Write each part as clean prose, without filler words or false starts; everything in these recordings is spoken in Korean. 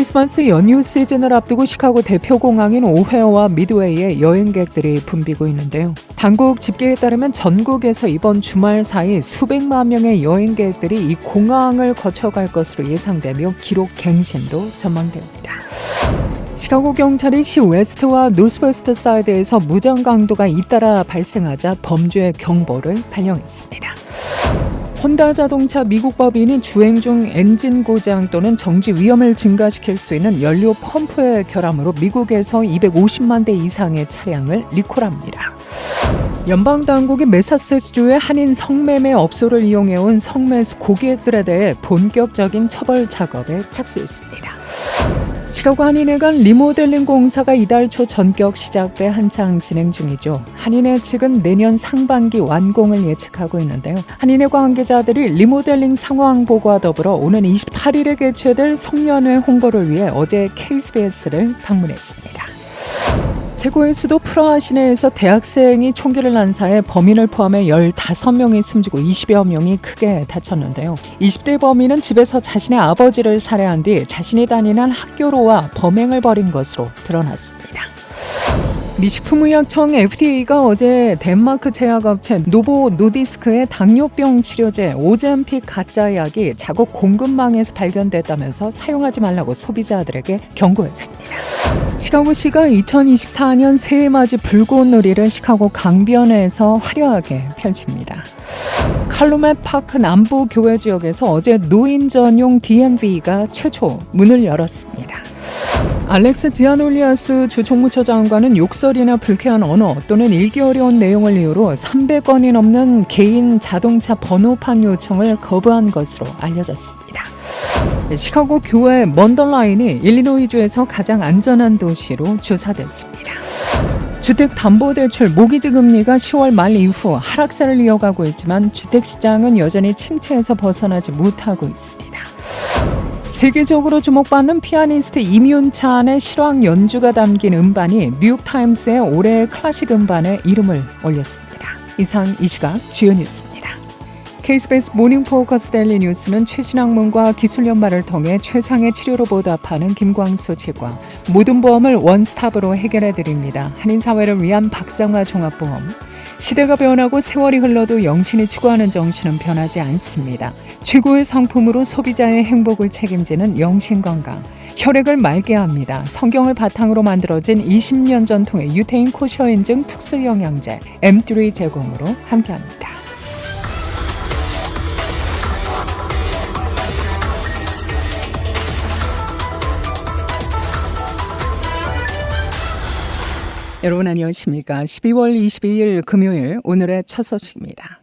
크리스마스 연휴 시즌을 앞두고 시카고 대표 공항인 오헤어와 미드웨이에 여행객들이 붐비고 있는데요. 당국 집계에 따르면 전국에서 이번 주말 사이 수백만 명의 여행객들이 이 공항을 거쳐갈 것으로 예상되며 기록 갱신도 전망됩니다. 시카고 경찰이 시 웨스트와 노스웨스트 사이드에서 무장 강도가 잇따라 발생하자 범죄 경보를 발령했습니다. 혼다 자동차 미국 법인이 주행 중 엔진 고장 또는 정지 위험을 증가시킬 수 있는 연료 펌프의 결함으로 미국에서 250만 대 이상의 차량을 리콜합니다. 연방당국이 매사추세츠주의 한인 성매매 업소를 이용해온 성매수 고객들에 대해 본격적인 처벌 작업에 착수했습니다. 시카고 한인회 간 리모델링 공사가 이달 초 전격 시작돼 한창 진행 중이죠. 한인회 측은 내년 상반기 완공을 예측하고 있는데요. 한인회 관계자들이 리모델링 상황 보고와 더불어 오는 28일에 개최될 송년회 홍보를 위해 어제 KSBS를 방문했습니다. 체코의 수도 프라하 시내에서 대학생이 총기를 난사해 범인을 포함해 15명이 숨지고 20여 명이 크게 다쳤는데요. 20대 범인은 집에서 자신의 아버지를 살해한 뒤 자신이 다니는 학교로 와 범행을 벌인 것으로 드러났습니다. 미 식품의약청 FDA가 어제 덴마크 제약업체 노보 노디스크의 당뇨병 치료제 오젬픽 가짜약이 자국 공급망에서 발견됐다면서 사용하지 말라고 소비자들에게 경고했습니다. 시카고시가 2024년 새해맞이 불꽃놀이를 시카고 강변에서 화려하게 펼칩니다. 칼루멧 파크 남부 교외 지역에서 어제 노인 전용 DMV가 최초 문을 열었습니다. 알렉스 지아놀리아스 주 총무처 장관은 욕설이나 불쾌한 언어 또는 읽기 어려운 내용을 이유로 300건이 넘는 개인 자동차 번호판 요청을 거부한 것으로 알려졌습니다. 시카고 교외 먼더라인이 일리노이주에서 가장 안전한 도시로 조사됐습니다. 주택담보대출 모기지 금리가 10월 말 이후 하락세를 이어가고 있지만 주택시장은 여전히 침체에서 벗어나지 못하고 있습니다. 세계적으로 주목받는 피아니스트 임윤찬의 실황 연주가 담긴 음반이 뉴욕타임스의 올해의 클래식 음반에 이름을 올렸습니다. 이상 이 시각 주요 뉴스입니다. KSBS 모닝 포커스 데일리 뉴스는 최신 학문과 기술 연말을 통해 최상의 치료로 보답하는 김광수 치과, 모든 보험을 원스톱으로 해결해드립니다. 한인사회를 위한 박상화 종합보험. 시대가 변하고 세월이 흘러도 영신이 추구하는 정신은 변하지 않습니다. 최고의 상품으로 소비자의 행복을 책임지는 영신건강. 혈액을 맑게 합니다. 성경을 바탕으로 만들어진 20년 전통의 유태인 코셔인증 특수영양제 M3 제공으로 함께합니다. 여러분 안녕하십니까? 12월 22일 금요일 오늘의 첫 소식입니다.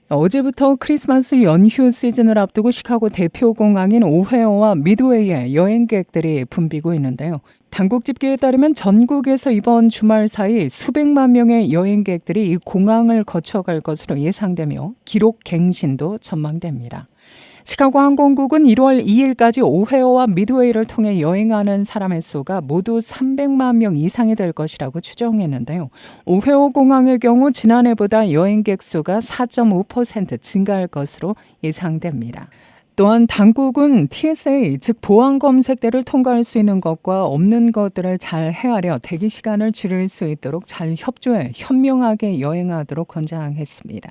어제부터 크리스마스 연휴 시즌을 앞두고 시카고 대표 공항인 오헤어와 미드웨이에 여행객들이 붐비고 있는데요. 당국 집계에 따르면 전국에서 이번 주말 사이 수백만 명의 여행객들이 이 공항을 거쳐갈 것으로 예상되며 기록 갱신도 전망됩니다. 시카고 항공국은 1월 2일까지 오헤어와 미드웨이를 통해 여행하는 사람의 수가 모두 300만 명 이상이 될 것이라고 추정했는데요. 오헤어 공항의 경우 지난해보다 여행객 수가 4.5% 증가할 것으로 예상됩니다. 또한 당국은 TSA, 즉 보안검색대를 통과할 수 있는 것과 없는 것들을 잘 헤아려 대기 시간을 줄일 수 있도록 잘 협조해 현명하게 여행하도록 권장했습니다.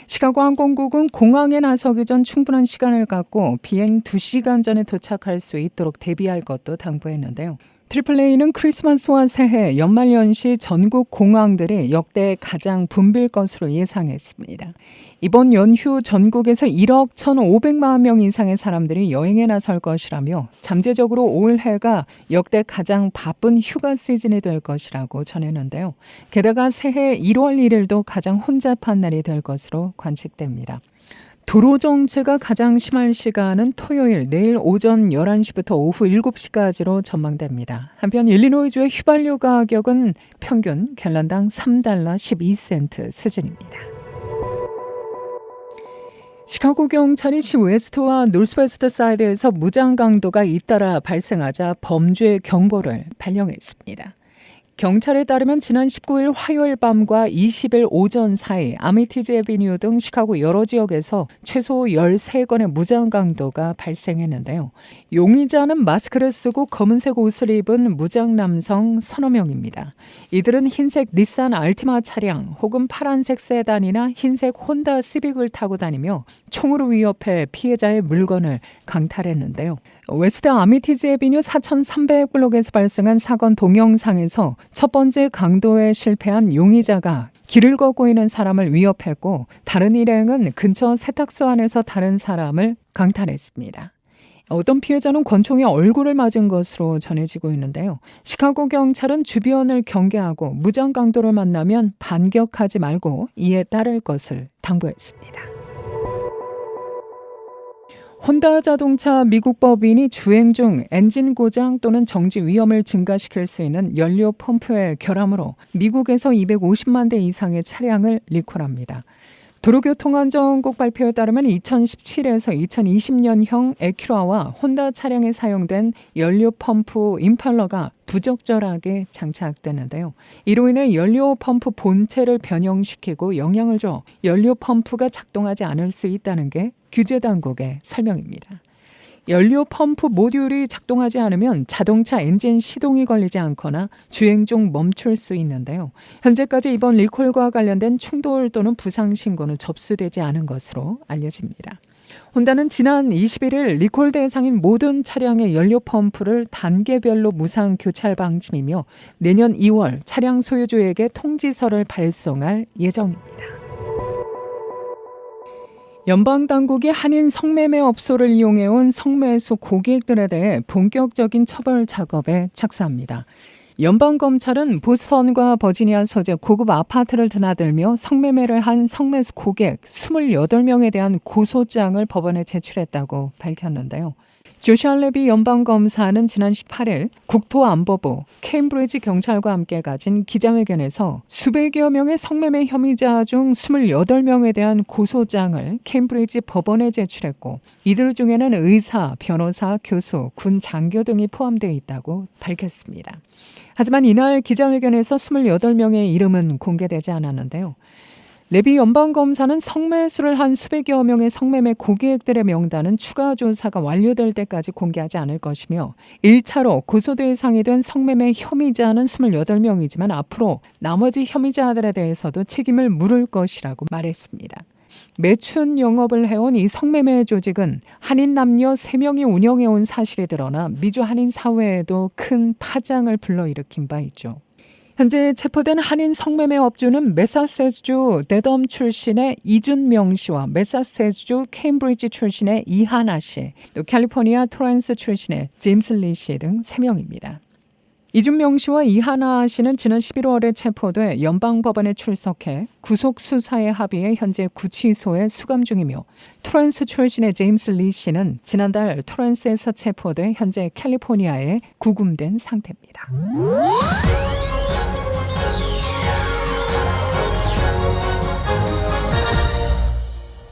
시카고 항공국은 공항에 나서기 전 충분한 시간을 갖고 비행 2시간 전에 도착할 수 있도록 대비할 것도 당부했는데요. 트리플레이는 크리스마스와 새해, 연말연시 전국 공항들이 역대 가장 붐빌 것으로 예상했습니다. 이번 연휴 전국에서 1억 1,500만 명 이상의 사람들이 여행에 나설 것이라며 잠재적으로 올해가 역대 가장 바쁜 휴가 시즌이 될 것이라고 전했는데요. 게다가 새해 1월 1일도 가장 혼잡한 날이 될 것으로 관측됩니다. 도로 정체가 가장 심할 시간은 토요일 내일 오전 11시부터 오후 7시까지로 전망됩니다. 한편 일리노이주의 휘발유 가격은 평균 갤런당 3달러 12센트 수준입니다. 시카고 경찰이 시 웨스트와 노스웨스트 사이드에서 무장 강도가 잇따라 발생하자 범죄 경보를 발령했습니다. 경찰에 따르면 지난 19일 화요일 밤과 20일 오전 사이 아미티즈 애비뉴 등 시카고 여러 지역에서 최소 13건의 무장 강도가 발생했는데요. 용의자는 마스크를 쓰고 검은색 옷을 입은 무장 남성 서너 명입니다. 이들은 흰색 닛산 알티마 차량 혹은 파란색 세단이나 흰색 혼다 시빅을 타고 다니며 총으로 위협해 피해자의 물건을 강탈했는데요. 웨스트 아미티즈 애비뉴 4300블록에서 발생한 사건 동영상에서 첫 번째 강도에 실패한 용의자가 길을 걷고 있는 사람을 위협했고, 다른 일행은 근처 세탁소 안에서 다른 사람을 강탈했습니다. 어떤 피해자는 권총에 얼굴을 맞은 것으로 전해지고 있는데요. 시카고 경찰은 주변을 경계하고 무장 강도를 만나면 반격하지 말고 이에 따를 것을 당부했습니다. 혼다 자동차 미국 법인이 주행 중 엔진 고장 또는 정지 위험을 증가시킬 수 있는 연료 펌프의 결함으로 미국에서 250만 대 이상의 차량을 리콜합니다. 도로교통안전국 발표에 따르면 2017에서 2020년형 에큐라와 혼다 차량에 사용된 연료 펌프 임팔러가 부적절하게 장착되는데요. 이로 인해 연료 펌프 본체를 변형시키고 영향을 줘 연료 펌프가 작동하지 않을 수 있다는 게 규제 당국의 설명입니다. 연료 펌프 모듈이 작동하지 않으면 자동차 엔진 시동이 걸리지 않거나 주행 중 멈출 수 있는데요. 현재까지 이번 리콜과 관련된 충돌 또는 부상 신고는 접수되지 않은 것으로 알려집니다. 혼다는 지난 21일 리콜 대상인 모든 차량의 연료 펌프를 단계별로 무상 교체할 방침이며 내년 2월 차량 소유주에게 통지서를 발송할 예정입니다. 연방당국이 한인 성매매 업소를 이용해온 성매수 고객들에 대해 본격적인 처벌 작업에 착수합니다. 연방검찰은 보스턴과 버지니아 소재 고급 아파트를 드나들며 성매매를 한 성매수 고객 28명에 대한 고소장을 법원에 제출했다고 밝혔는데요. 조시아 레비 연방검사는 지난 18일 국토안보부, 케임브리지 경찰과 함께 가진 기자회견에서 수백여 명의 성매매 혐의자 중 28명에 대한 고소장을 케임브리지 법원에 제출했고, 이들 중에는 의사, 변호사, 교수, 군 장교 등이 포함되어 있다고 밝혔습니다. 하지만 이날 기자회견에서 28명의 이름은 공개되지 않았는데요. 레비 연방검사는 성매수를 한 수백여 명의 성매매 고객들의 명단은 추가 조사가 완료될 때까지 공개하지 않을 것이며 1차로 고소 대상이 된 성매매 혐의자는 28명이지만 앞으로 나머지 혐의자들에 대해서도 책임을 물을 것이라고 말했습니다. 매춘 영업을 해온 이 성매매 조직은 한인 남녀 3명이 운영해온 사실이 드러나 미주 한인 사회에도 큰 파장을 불러일으킨 바 있죠. 현재 체포된 한인 성매매 업주는 매사추세츠 데덤 출신의 이준명 씨와 매사추세츠 케임브리지 출신의 이하나 씨, 또 캘리포니아 토렌스 출신의 제임스 리 씨 등 3명입니다. 이준명 씨와 이하나 씨는 지난 11월에 체포돼 연방법원에 출석해 구속수사에 합의해 현재 구치소에 수감 중이며, 토렌스 출신의 제임스 리 씨는 지난달 토렌스에서 체포돼 현재 캘리포니아에 구금된 상태입니다.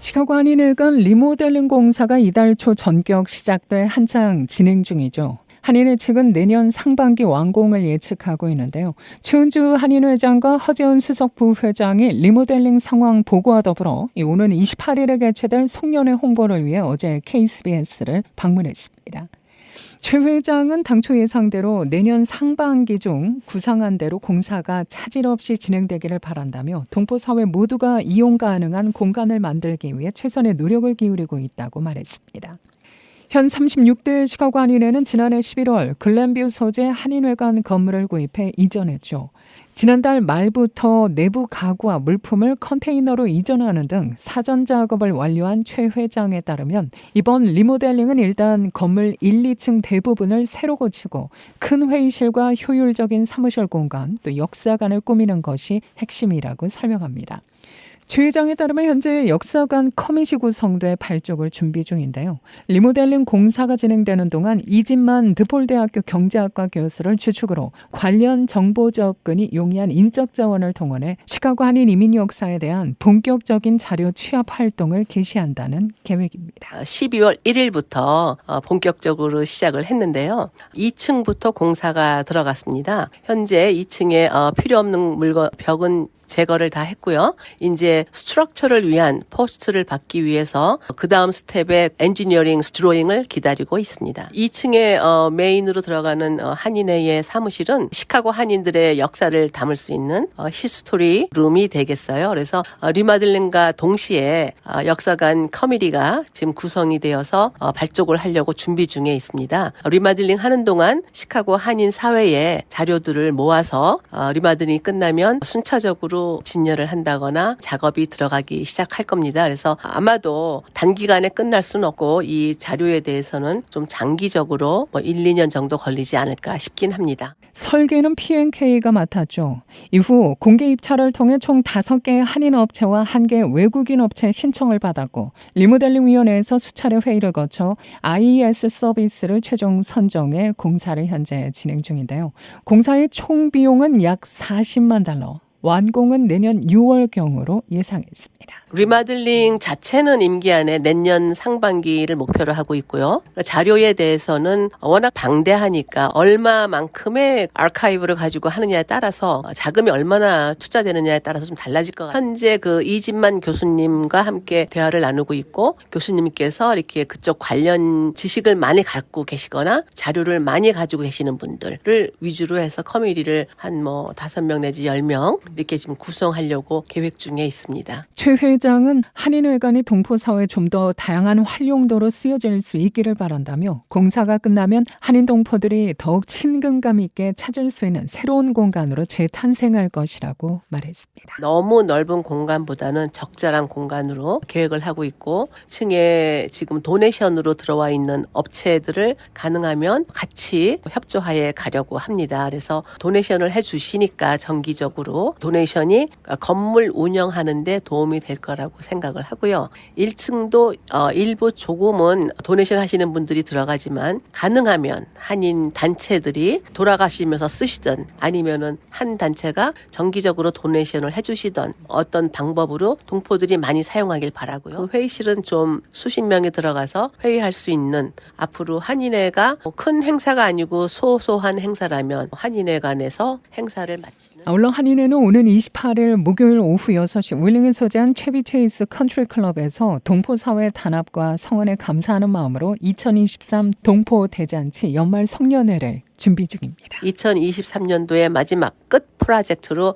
시카고 한인회관 리모델링 공사가 이달 초 전격 시작돼 한창 진행 중이죠. 한인회 측은 내년 상반기 완공을 예측하고 있는데요. 최은주 한인회장과 허재훈 수석 부회장이 리모델링 상황 보고와 더불어 오는 28일에 개최될 송년회 홍보를 위해 어제 KBS를 방문했습니다. 최 회장은 당초 예상대로 내년 상반기 중 구상한 대로 공사가 차질 없이 진행되기를 바란다며 동포사회 모두가 이용 가능한 공간을 만들기 위해 최선의 노력을 기울이고 있다고 말했습니다. 현 36대 시카고 한인회는 지난해 11월 글렌뷰 소재 한인회관 건물을 구입해 이전했죠. 지난달 말부터 내부 가구와 물품을 컨테이너로 이전하는 등 사전 작업을 완료한 최 회장에 따르면 이번 리모델링은 일단 건물 1, 2층 대부분을 새로 고치고 큰 회의실과 효율적인 사무실 공간, 또 역사관을 꾸미는 것이 핵심이라고 설명합니다. 최 회장에 따르면 현재 역사관 커밋이 구성돼 발족을 준비 중인데요. 리모델링 공사가 진행되는 동안 이진만 드폴대학교 경제학과 교수를 주축으로 관련 정보 접근이 용이한 인적 자원을 동원해 시카고 한인 이민 역사에 대한 본격적인 자료 취합 활동을 개시한다는 계획입니다. 12월 1일부터 본격적으로 시작을 했는데요. 2층부터 공사가 들어갔습니다. 현재 2층에 필요 없는 물건, 벽은 제거를 다 했고요. 이제 스트럭처를 위한 포스트를 받기 위해서 그 다음 스텝의 엔지니어링 드로잉을 기다리고 있습니다. 2층에 메인으로 들어가는 한인회의 사무실은 시카고 한인들의 역사를 담을 수 있는 히스토리 룸이 되겠어요. 그래서 리마들링과 동시에 역사관 커미티가 지금 구성이 되어서 발족을 하려고 준비 중에 있습니다. 리마들링 하는 동안 시카고 한인 사회의 자료들을 모아서 리마들링이 끝나면 순차적으로 진열을 한다거나 작업이 들어가기 시작할 겁니다. 그래서 아마도 단기간에 끝날 수는 없고 이 자료에 대해서는 좀 장기적으로 1, 2년 정도 걸리지 않을까 싶긴 합니다. 설계는 P&K가 맡았죠. 이후 공개 입찰을 통해 총 5개의 한인 업체와 1개 외국인 업체의 신청을 받았고 리모델링 위원회에서 수차례 회의를 거쳐 IES 서비스를 최종 선정해 공사를 현재 진행 중인데요. 공사의 총 비용은 약 40만 달러. 완공은 내년 6월경으로 예상했습니다. 리마들링 자체는 임기 안에 내년 상반기를 목표로 하고 있고요. 자료에 대해서는 워낙 방대하니까 얼마만큼의 아카이브를 가지고 하느냐에 따라서 자금이 얼마나 투자되느냐에 따라서 좀 달라질 것 같아요. 현재 그 이진만 교수님과 함께 대화를 나누고 있고 교수님께서 이렇게 그쪽 관련 지식을 많이 갖고 계시거나 자료를 많이 가지고 계시는 분들을 위주로 해서 커뮤니티를 한 5명 내지 10명 이렇게 지금 구성하려고 계획 중에 있습니다. 최 회장은 한인회관이 동포사회에 좀 더 다양한 활용도로 쓰여질 수 있기를 바란다며 공사가 끝나면 한인 동포들이 더욱 친근감 있게 찾을 수 있는 새로운 공간으로 재탄생할 것이라고 말했습니다. 너무 넓은 공간보다는 적절한 공간으로 계획을 하고 있고 층에 지금 도네이션으로 들어와 있는 업체들을 가능하면 같이 협조하에 가려고 합니다. 그래서 도네이션을 해주시니까 정기적으로 도네이션이 건물 운영하는 데 도움이 될 거라고 생각을 하고요. 1층도 일부 조금은 도네이션 하시는 분들이 들어가지만 가능하면 한인 단체들이 돌아가시면서 쓰시든 아니면은 한 단체가 정기적으로 도네이션을 해주시던 어떤 방법으로 동포들이 많이 사용하길 바라고요. 그 회의실은 좀 수십 명이 들어가서 회의할 수 있는 앞으로 한인회가 큰 행사가 아니고 소소한 행사라면 한인회관에서 행사를 마치는. 아울러 한인회는 오는 28일 목요일 오후 6시 윌링에 소재한 채비 체이스 컨트리 클럽에서 동포사회 단합과 성원에 감사하는 마음으로 2023 동포 대잔치 연말 송년회를 준비 중입니다. 2023년도의 마지막 끝 프로젝트로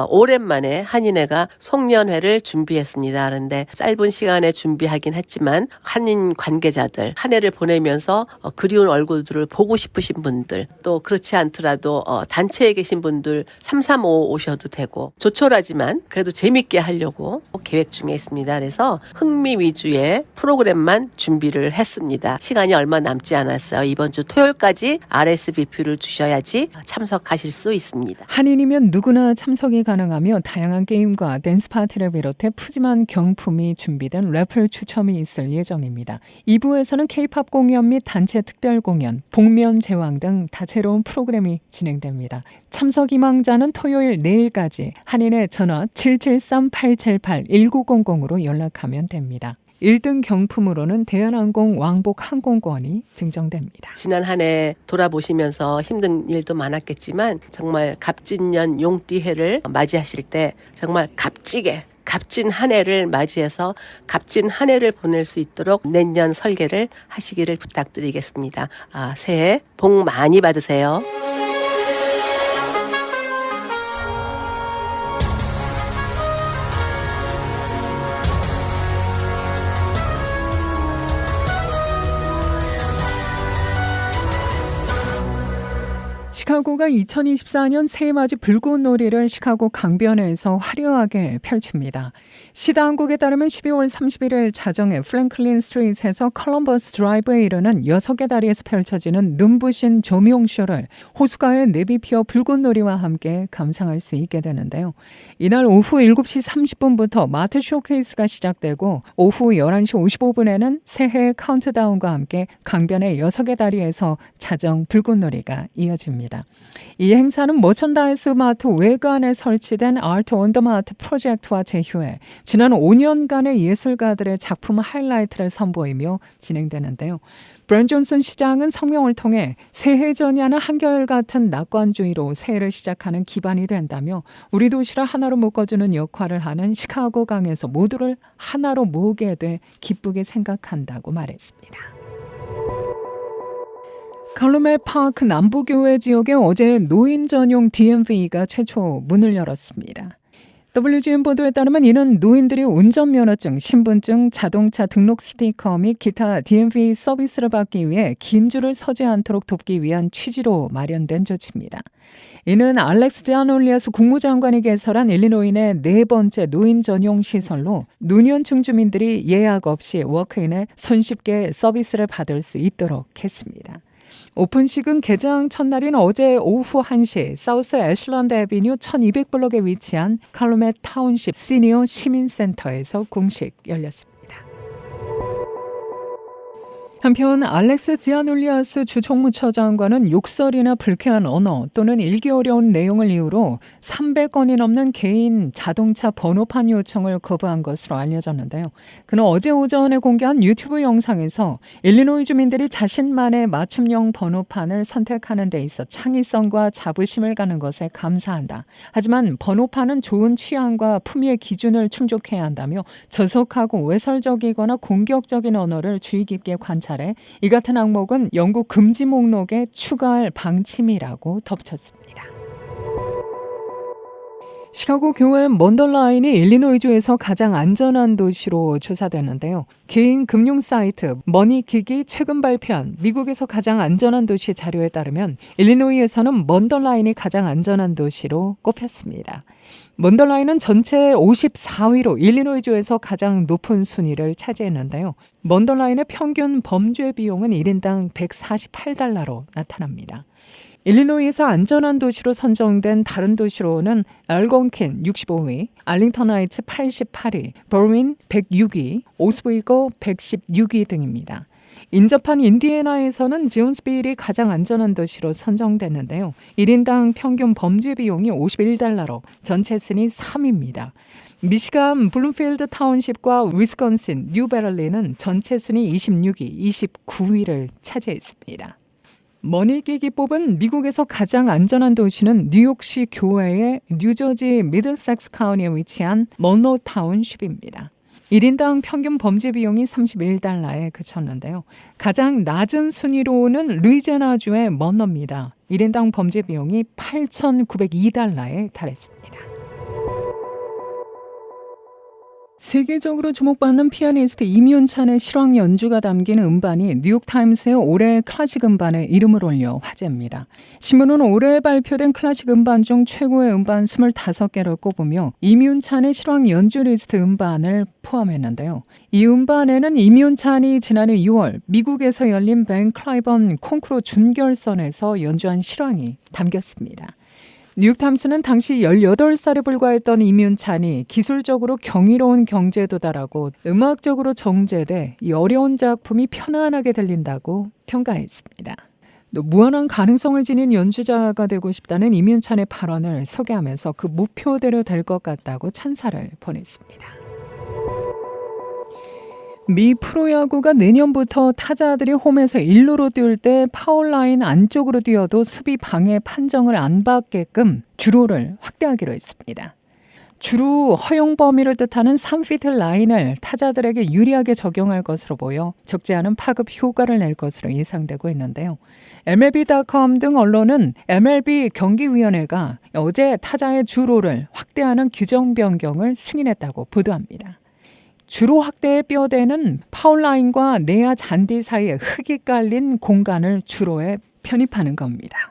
오랜만에 한인회가 송년회를 준비했습니다. 그런데 짧은 시간에 준비하긴 했지만 한인 관계자들 한 해를 보내면서 그리운 얼굴들을 보고 싶으신 분들 또 그렇지 않더라도 단체에 계신 분들 335 오셔도 되고 조촐하지만 그래도 재밌게 하려고 계획 중에 있습니다. 그래서 흥미 위주의 프로그램만 준비를 했습니다. 시간이 얼마 남지 않았어요. 이번 주 토요일까지 RSVP를 주셔야지 참석하실 수 있습니다. 한인이면 누구나 참석이 가능하며 다양한 게임과 댄스 파티를 비롯해 푸짐한 경품이 준비된 래플 추첨이 있을 예정입니다. 2부에서는 K-팝 공연 및 단체 특별 공연, 복면 제왕 등 다채로운 프로그램이 진행됩니다. 참석 희망자는 토요일 내일까지 한인의 전화 773-878-1900으로 연락하면 됩니다. 1등 경품으로는 대한항공 왕복 항공권이 증정됩니다. 지난 한 해 돌아보시면서 힘든 일도 많았겠지만 정말 갑진년 용띠해를 맞이하실 때 정말 값진 한 해를 맞이해서 값진 한 해를 보낼 수 있도록 내년 설계를 하시기를 부탁드리겠습니다. 새해 복 많이 받으세요. 시카고가 2024년 새해맞이 불꽃놀이를 시카고 강변에서 화려하게 펼칩니다. 시 당국에 따르면 12월 31일 자정에 프랭클린 스트리트에서 컬럼버스 드라이브에 이르는 6개 다리에서 펼쳐지는 눈부신 조명쇼를 호수가의 네비피어 불꽃놀이와 함께 감상할 수 있게 되는데요. 이날 오후 7시 30분부터 마트 쇼케이스가 시작되고 오후 11시 55분에는 새해 카운트다운과 함께 강변의 6개 다리에서 자정 불꽃놀이가 이어집니다. 이 행사는 머천다이스 마트 외관에 설치된 아트 온 더 마트 프로젝트와 제휴해 지난 5년간의 예술가들의 작품 하이라이트를 선보이며 진행되는데요. 브랜 존슨 시장은 성명을 통해 새해 전야는 한결같은 낙관주의로 새해를 시작하는 기반이 된다며 우리 도시를 하나로 묶어주는 역할을 하는 시카고 강에서 모두를 하나로 모으게 돼 기쁘게 생각한다고 말했습니다. 칼루메 파크 남부교외 지역에 어제 노인 전용 DMV가 최초 문을 열었습니다. WGN 보도에 따르면 이는 노인들이 운전면허증, 신분증, 자동차 등록 스티커 및 기타 DMV 서비스를 받기 위해 긴 줄을 서지 않도록 돕기 위한 취지로 마련된 조치입니다. 이는 알렉스 자놀리아스 국무장관이 개설한 일리노이 내 네 번째 노인 전용 시설로 노년층 주민들이 예약 없이 워크인에 손쉽게 서비스를 받을 수 있도록 했습니다. 오픈식은 개장 첫날인 어제 오후 1시 사우스 애슐런드 애비뉴 1200블럭에 위치한 칼루메 타운십 시니어 시민센터에서 공식 열렸습니다. 한편 알렉스 지아놀리아스 주 총무처장관은 욕설이나 불쾌한 언어 또는 읽기 어려운 내용을 이유로 300건이 넘는 개인 자동차 번호판 요청을 거부한 것으로 알려졌는데요. 그는 어제 오전에 공개한 유튜브 영상에서 일리노이 주민들이 자신만의 맞춤형 번호판을 선택하는 데 있어 창의성과 자부심을 가는 것에 감사한다. 하지만 번호판은 좋은 취향과 품위의 기준을 충족해야 한다며 저속하고 외설적이거나 공격적인 언어를 주의 깊게 관찰 이 같은 항목은 영국 금지 목록에 추가할 방침이라고 덧붙였습니다. 시카고 교회 먼더라인이 일리노이주에서 가장 안전한 도시로 조사되는데요. 개인 금융 사이트 머니킥이 최근 발표한 미국에서 가장 안전한 도시 자료에 따르면 일리노이에서는 먼더라인이 가장 안전한 도시로 꼽혔습니다. 먼더라인은 전체 54위로 일리노이주에서 가장 높은 순위를 차지했는데요. 먼더라인의 평균 범죄 비용은 1인당 $148로 나타납니다. 일리노이에서 안전한 도시로 선정된 다른 도시로는 알건킨 65위, 알링턴 하이츠 88위, 버윈 106위, 오스웨이거 116위 등입니다. 인접한 인디애나에서는 지온스빌이 가장 안전한 도시로 선정됐는데요. 1인당 평균 범죄 비용이 $51로 전체 순위 3위입니다. 미시간 블룸필드 타운십과 위스콘신 뉴베럴리는 전체 순위 26위, 29위를 차지했습니다. 머니킥이 뽑은 미국에서 가장 안전한 도시는 뉴욕시 교외의 뉴저지 미들섹스 카운티에 위치한 먼로 타운십입니다. 1인당 평균 범죄 비용이 $31에 그쳤는데요. 가장 낮은 순위로는 루이지애나주의 먼로입니다. 1인당 범죄 비용이 $8,902에 달했습니다. 세계적으로 주목받는 피아니스트 이윤찬의 실황 연주가 담긴 음반이 뉴욕타임스의 올해 클래식 음반에 이름을 올려 화제입니다. 신문은 올해 발표된 클래식 음반 중 최고의 음반 25개를 꼽으며 이윤찬의 실황 연주 리스트 음반을 포함했는데요. 이 음반에는 이윤찬이 지난해 6월 미국에서 열린 벤 클라이번 콩쿠르 준결선에서 연주한 실황이 담겼습니다. 뉴욕타임스는 당시 18살에 불과했던 이윤찬이 기술적으로 경이로운 경지에 도달하고 음악적으로 정제돼 이 어려운 작품이 편안하게 들린다고 평가했습니다. 또 무한한 가능성을 지닌 연주자가 되고 싶다는 이윤찬의 발언을 소개하면서 그 목표대로 될 것 같다고 찬사를 보냈습니다. 미 프로야구가 내년부터 타자들이 홈에서 1루로 뛸 때 파울라인 안쪽으로 뛰어도 수비 방해 판정을 안 받게끔 주로를 확대하기로 했습니다. 주로 허용 범위를 뜻하는 3피트 라인을 타자들에게 유리하게 적용할 것으로 보여 적지 않은 파급 효과를 낼 것으로 예상되고 있는데요. MLB.com 등 언론은 MLB 경기위원회가 어제 타자의 주로를 확대하는 규정 변경을 승인했다고 보도합니다. 주로 확대의 뼈대는 파울라인과 내야 잔디 사이에 흙이 깔린 공간을 주로에 편입하는 겁니다.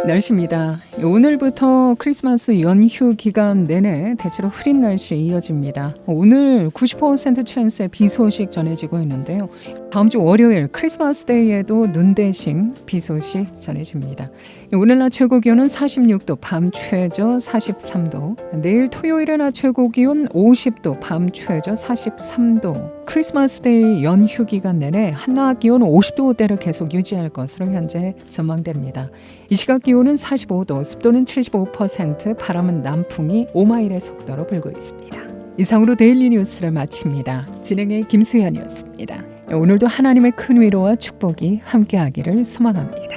날씨입니다. 오늘부터 크리스마스 연휴 기간 내내 대체로 흐린 날씨 이어집니다. 오늘 90% 찬스의 비 소식 전해지고 있는데요. 다음 주 월요일 크리스마스 데이에도 눈 대신 비 소식 전해집니다. 오늘 낮 최고 기온은 46도, 밤 최저 43도. 내일 토요일의 낮 최고 기온 50도, 밤 최저 43도. 크리스마스 데이 연휴 기간 내내 한낮 기온 50도대를 계속 유지할 것으로 현재 전망됩니다. 이 시각 기온은 45도, 습도는 75%, 바람은 남풍이 5마일의 속도로 불고 있습니다. 이상으로 데일리 뉴스를 마칩니다. 진행의 김수현이었습니다. 오늘도 하나님의 큰 위로와 축복이 함께하기를 소망합니다.